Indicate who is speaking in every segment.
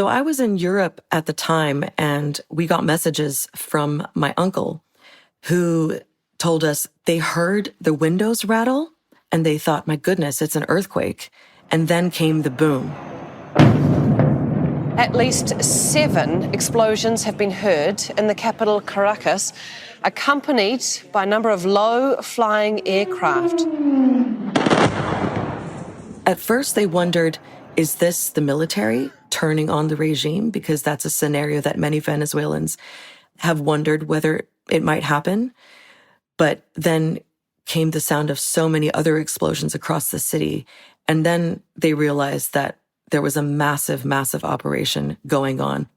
Speaker 1: So I was in Europe at the time, and we got messages from my uncle who told us they heard the windows rattle and they thought, my goodness, it's an earthquake. And then came the boom.
Speaker 2: At least 7 explosions have been heard in the capital, Caracas, accompanied by a number of low-flying aircraft.
Speaker 1: At first, they wondered, is this the military turning on the regime? Because that's a scenario that many Venezuelans have wondered whether it might happen. But then came the sound of so many other explosions across the city. And then they realized that there was a massive, massive operation going on.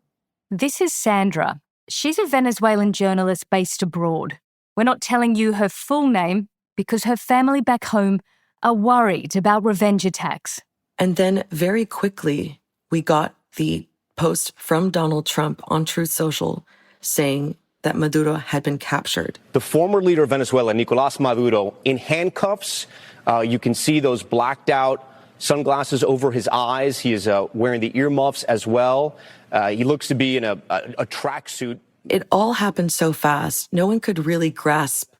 Speaker 3: This is Sandra. She's a Venezuelan journalist based abroad. We're not telling you her full name because her family back home are worried about revenge attacks.
Speaker 1: And then very quickly, we got the post from Donald Trump on Truth Social saying that Maduro had been captured.
Speaker 4: The former leader of Venezuela, Nicolas Maduro, in handcuffs. You can see those blacked out sunglasses over his eyes. He is wearing the earmuffs as well. He looks to be in a tracksuit.
Speaker 1: It all happened so fast. No one could really grasp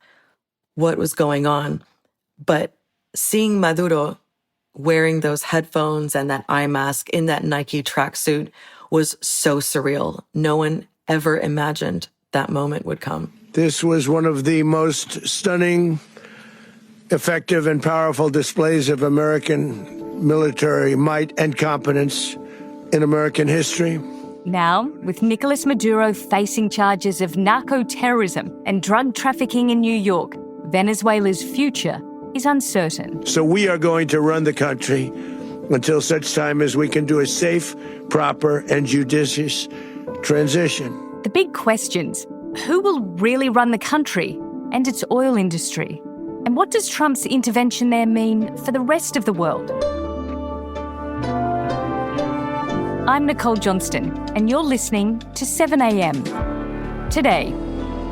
Speaker 1: what was going on. But seeing Maduro wearing those headphones and that eye mask in that Nike tracksuit was so surreal. No one ever imagined that moment would come.
Speaker 5: This was one of the most stunning, effective, and powerful displays of American military might and competence in American history.
Speaker 3: Now, with Nicolas Maduro facing charges of narco-terrorism and drug trafficking in New York, Venezuela's future is uncertain.
Speaker 5: So we are going to run the country until such time as we can do a safe, proper, and judicious transition.
Speaker 3: The big questions: who will really run the country and its oil industry? And what does Trump's intervention there mean for the rest of the world? I'm Nicole Johnston, and you're listening to 7am. Today,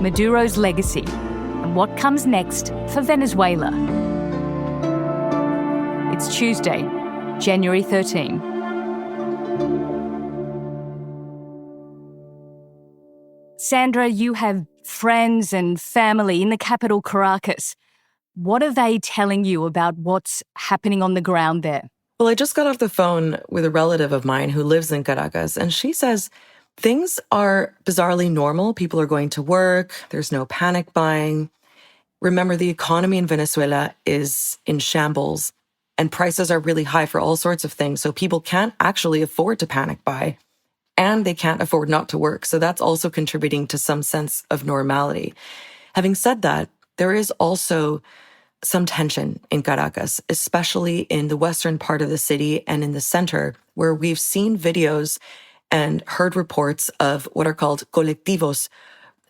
Speaker 3: Maduro's legacy and what comes next for Venezuela. It's Tuesday, January 13. Sandra, you have friends and family in the capital, Caracas. What are they telling you about what's happening on the ground there?
Speaker 1: Well, I just got off the phone with a relative of mine who lives in Caracas, and she says things are bizarrely normal. People are going to work. There's no panic buying. Remember, the economy in Venezuela is in shambles, and prices are really high for all sorts of things. So people can't actually afford to panic buy, and they can't afford not to work. So that's also contributing to some sense of normality. Having said that, there is also some tension in Caracas, especially in the western part of the city and in the center, where we've seen videos and heard reports of what are called colectivos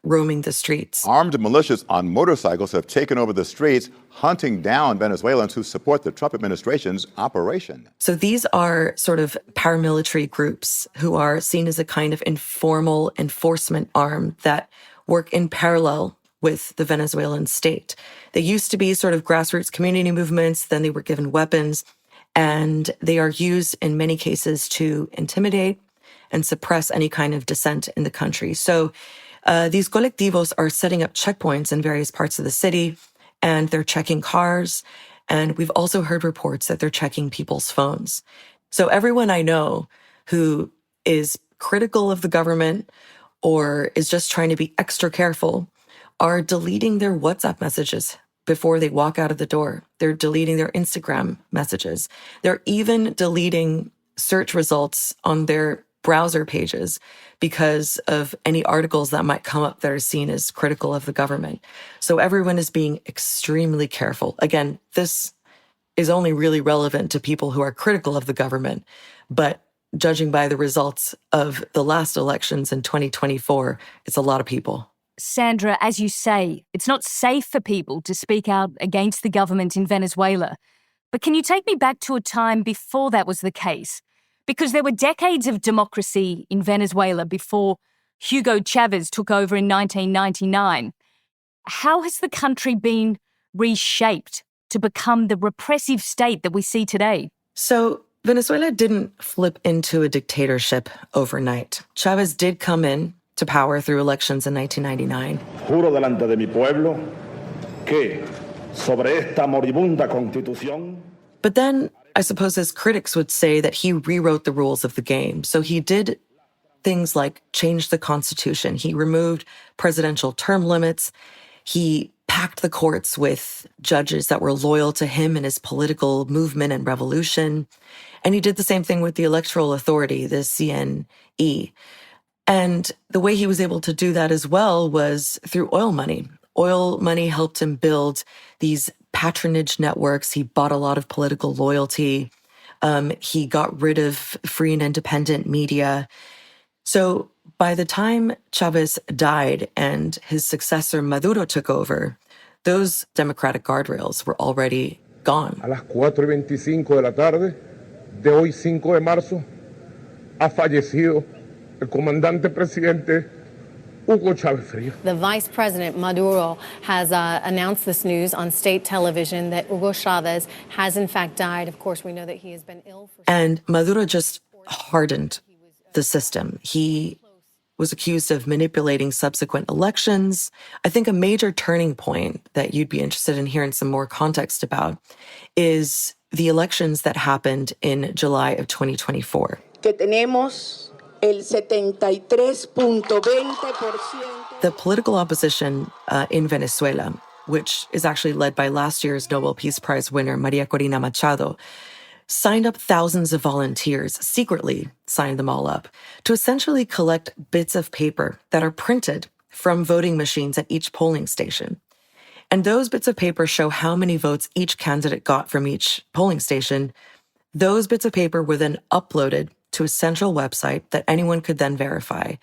Speaker 1: roaming the streets.
Speaker 6: Armed militias on motorcycles have taken over the streets, hunting down Venezuelans who support the Trump administration's operation.
Speaker 1: So these are sort of paramilitary groups who are seen as a kind of informal enforcement arm that work in parallel with the Venezuelan state. They used to be sort of grassroots community movements, then they were given weapons, and they are used in many cases to intimidate and suppress any kind of dissent in the country. So these colectivos are setting up checkpoints in various parts of the city, and they're checking cars, and we've also heard reports that they're checking people's phones. So everyone I know who is critical of the government or is just trying to be extra careful are deleting their WhatsApp messages before they walk out of the door. They're deleting their Instagram messages. They're even deleting search results on their browser pages because of any articles that might come up that are seen as critical of the government. So everyone is being extremely careful. Again, this is only really relevant to people who are critical of the government, but judging by the results of the last elections in 2024, it's a lot of people.
Speaker 3: Sandra, as you say, it's not safe for people to speak out against the government in Venezuela. But can you take me back to a time before that was the case? Because there were decades of democracy in Venezuela before Hugo Chavez took over in 1999. How has the country been reshaped to become the repressive state that we see today?
Speaker 1: So Venezuela didn't flip into a dictatorship overnight. Chavez did come in to power through elections in 1999.
Speaker 7: Juro delante de mi pueblo que sobre esta moribunda constitución.
Speaker 1: But then, I suppose his critics would say that he rewrote the rules of the game. So he did things like change the Constitution. He removed presidential term limits. He packed the courts with judges that were loyal to him and his political movement and revolution. And he did the same thing with the Electoral Authority, the CNE. And the way he was able to do that as well was through oil money. Oil money helped him build these patronage networks. He bought a lot of political loyalty. He got rid of free and independent media. So by the time Chavez died and his successor Maduro took over, those democratic guardrails were already gone.
Speaker 8: A las 4:25 de la tarde de hoy 5 de marzo ha fallecido el comandante presidente Hugo Chávez Frías.
Speaker 9: The Vice President Maduro has announced this news on state television that Hugo Chavez has in fact died. Of course, we know that he has been ill for...
Speaker 1: And Maduro just hardened the system. He was accused of manipulating subsequent elections. I think a major turning point that you'd be interested in hearing some more context about is the elections that happened in July of 2024.
Speaker 10: Que tenemos el 73.20%.
Speaker 1: The political opposition in Venezuela, which is actually led by last year's Nobel Peace Prize winner Maria Corina Machado, signed up thousands of volunteers, secretly signed them all up, to essentially collect bits of paper that are printed from voting machines at each polling station. And those bits of paper show how many votes each candidate got from each polling station. Those bits of paper were then uploaded to a central website that anyone could then verify.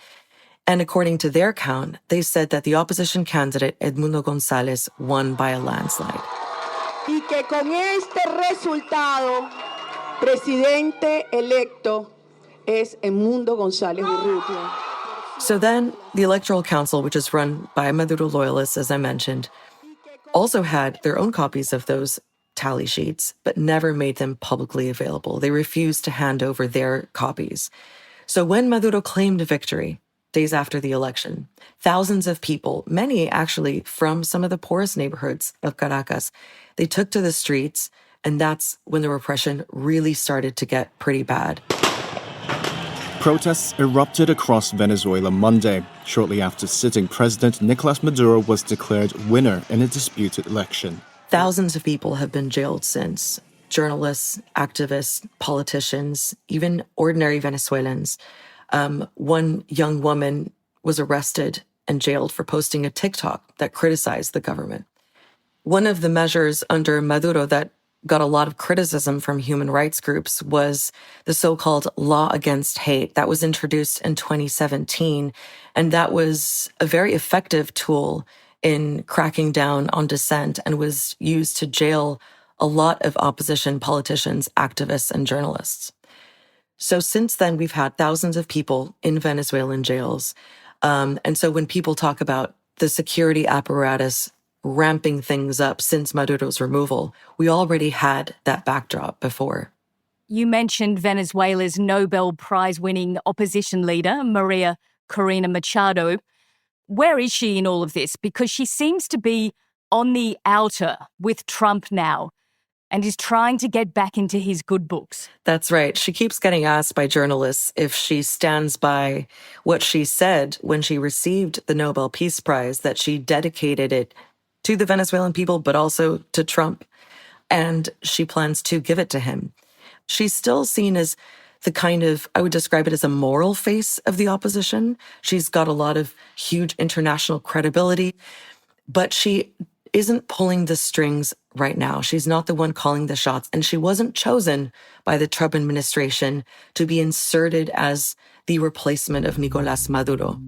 Speaker 1: And according to their count, they said that the opposition candidate, Edmundo González, won by a landslide.
Speaker 10: Y que con este resultado, presidente electo es Edmundo González Urrutia.
Speaker 1: So then, the Electoral Council, which is run by Maduro loyalists, as I mentioned, also had their own copies of those tally sheets, but never made them publicly available. They refused to hand over their copies. So when Maduro claimed victory, days after the election, thousands of people, many actually from some of the poorest neighborhoods of Caracas, they took to the streets, and that's when the repression really started to get pretty bad.
Speaker 11: Protests erupted across Venezuela Monday, shortly after sitting President Nicolas Maduro was declared winner in a disputed election.
Speaker 1: Thousands of people have been jailed since. Journalists, activists, politicians, even ordinary Venezuelans. One young woman was arrested and jailed for posting a TikTok that criticized the government. One of the measures under Maduro that got a lot of criticism from human rights groups was the so-called law against hate that was introduced in 2017. And that was a very effective tool in cracking down on dissent and was used to jail a lot of opposition politicians, activists, and journalists. So since then, we've had thousands of people in Venezuelan jails. And so when people talk about the security apparatus ramping things up since Maduro's removal, we already had that backdrop before.
Speaker 3: You mentioned Venezuela's Nobel Prize-winning opposition leader, Maria Corina Machado. Where is she in all of this? Because she seems to be on the outer with Trump now and is trying to get back into his good books.
Speaker 1: That's right. She keeps getting asked by journalists if she stands by what she said when she received the Nobel Peace Prize, that she dedicated it to the Venezuelan people, but also to Trump. And she plans to give it to him. She's still seen as the kind of, I would describe it as a moral face of the opposition. She's got a lot of huge international credibility, but she isn't pulling the strings right now. She's not the one calling the shots, and she wasn't chosen by the Trump administration to be inserted as the replacement of Nicolas Maduro.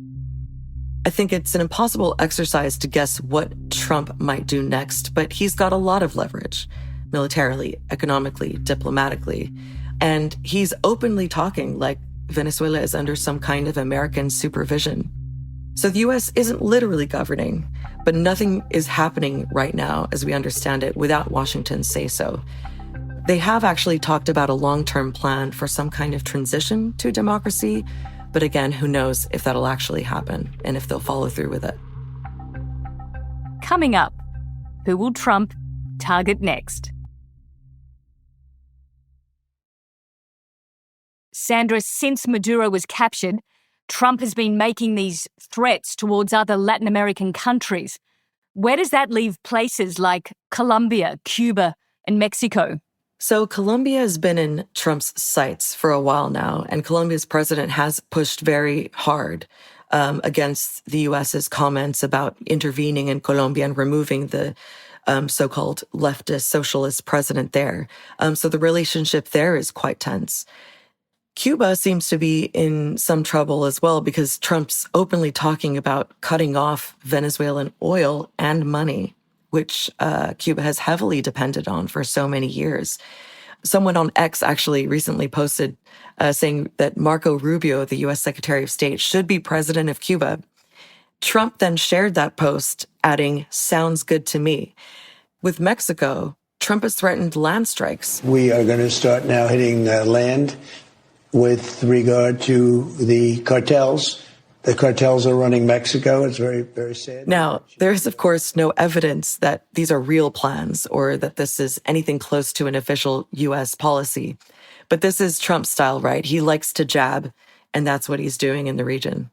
Speaker 1: I think it's an impossible exercise to guess what Trump might do next, but he's got a lot of leverage, militarily, economically, diplomatically. And he's openly talking like Venezuela is under some kind of American supervision. So the U.S. isn't literally governing, but nothing is happening right now, as we understand it, without Washington's say-so. They have actually talked about a long-term plan for some kind of transition to democracy, but again, who knows if that'll actually happen and if they'll follow through with it.
Speaker 3: Coming up, who will Trump target next? Sandra, since Maduro was captured, Trump has been making these threats towards other Latin American countries. Where does that leave places like Colombia, Cuba, and Mexico?
Speaker 1: So Colombia has been in Trump's sights for a while now, and Colombia's president has pushed very hard against the U.S.'s comments about intervening in Colombia and removing the so-called leftist socialist president there. So the relationship there is quite tense. Cuba seems to be in some trouble as well because Trump's openly talking about cutting off Venezuelan oil and money, which Cuba has heavily depended on for so many years. Someone on X actually recently posted saying that Marco Rubio, the U.S. Secretary of State, should be president of Cuba. Trump then shared that post, adding, "Sounds good to me." With Mexico, Trump has threatened land strikes.
Speaker 5: We are going to start now hitting land with regard to the cartels. The cartels are running Mexico. It's very, very sad.
Speaker 1: Now, there is, of course, no evidence that these are real plans or that this is anything close to an official U.S. policy. But this is Trump's style, right? He likes to jab, and that's what he's doing in the region.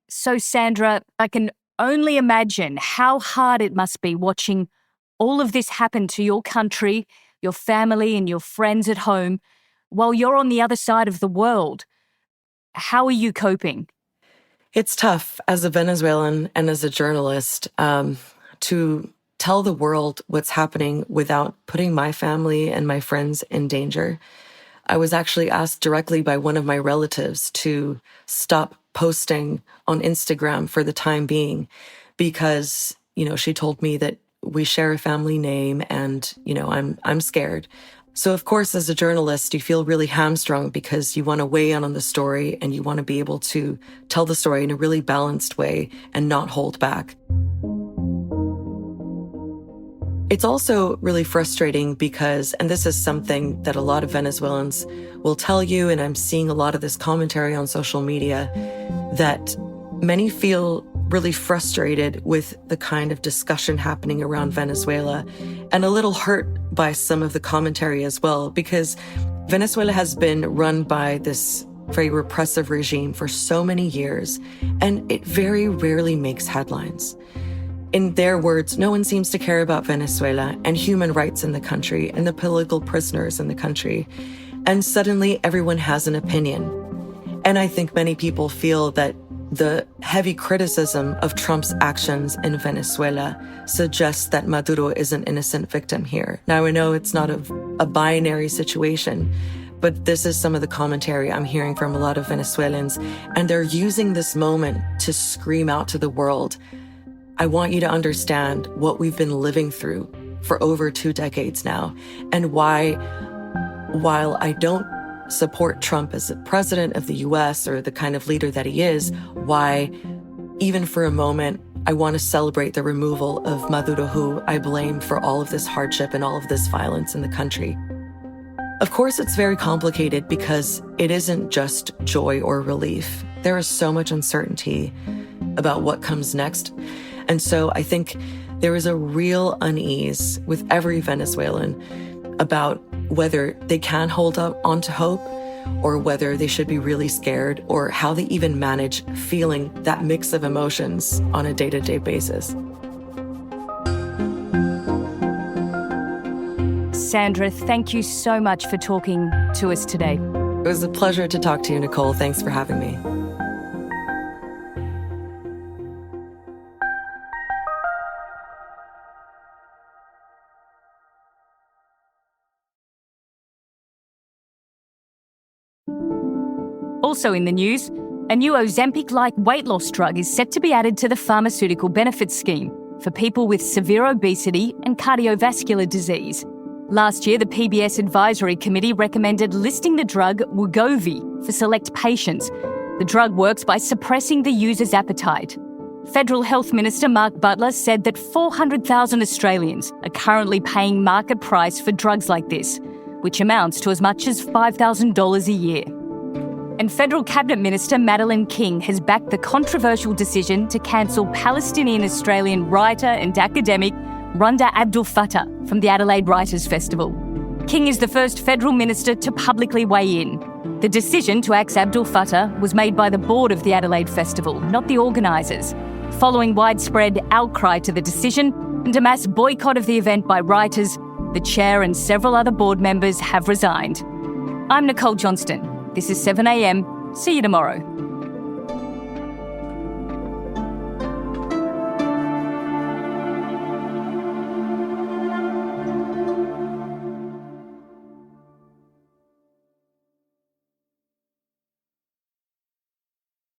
Speaker 3: So, Sandra, I can only imagine how hard it must be watching all of this happen to your country, your family, and your friends at home while you're on the other side of the world. How are you coping?
Speaker 1: It's tough as a Venezuelan and as a journalist to tell the world what's happening without putting my family and my friends in danger. I was actually asked directly by one of my relatives to stop posting on Instagram for the time being because, she told me that we share a family name and, I'm scared. So, of course, as a journalist, you feel really hamstrung because you want to weigh in on the story and you want to be able to tell the story in a really balanced way and not hold back. It's also really frustrating because, and this is something that a lot of Venezuelans will tell you, and I'm seeing a lot of this commentary on social media, that many feel really frustrated with the kind of discussion happening around Venezuela and a little hurt by some of the commentary as well, because Venezuela has been run by this very repressive regime for so many years, and it very rarely makes headlines. In their words, no one seems to care about Venezuela and human rights in the country and the political prisoners in the country. And suddenly everyone has an opinion. And I think many people feel that the heavy criticism of Trump's actions in Venezuela suggests that Maduro is an innocent victim here. Now, I know it's not a binary situation, but this is some of the commentary I'm hearing from a lot of Venezuelans, and they're using this moment to scream out to the world, I want you to understand what we've been living through for over 2 decades now, and why, while I don't support Trump as the president of the U.S. or the kind of leader that he is, why, even for a moment, I want to celebrate the removal of Maduro, who I blame for all of this hardship and all of this violence in the country. Of course, it's very complicated because it isn't just joy or relief. There is so much uncertainty about what comes next. And so I think there is a real unease with every Venezuelan about whether they can hold up onto hope or whether they should be really scared or how they even manage feeling that mix of emotions on a day-to-day basis.
Speaker 3: Sandra, thank you so much for talking to us today.
Speaker 1: It was a pleasure to talk to you, Nicole. Thanks for having me.
Speaker 3: Also in the news, a new Ozempic-like weight loss drug is set to be added to the pharmaceutical benefits scheme for people with severe obesity and cardiovascular disease. Last year, the PBS Advisory Committee recommended listing the drug Wegovy for select patients. The drug works by suppressing the user's appetite. Federal Health Minister Mark Butler said that 400,000 Australians are currently paying market price for drugs like this, which amounts to as much as $5,000 a year. And Federal Cabinet Minister Madeleine King has backed the controversial decision to cancel Palestinian-Australian writer and academic Runda Abdul Fattah from the Adelaide Writers' Festival. King is the first federal minister to publicly weigh in. The decision to axe Abdul Fattah was made by the board of the Adelaide Festival, not the organisers, following widespread outcry to the decision and a mass boycott of the event by writers. The chair and several other board members have resigned. I'm Nicole Johnston. This is 7am. See you tomorrow.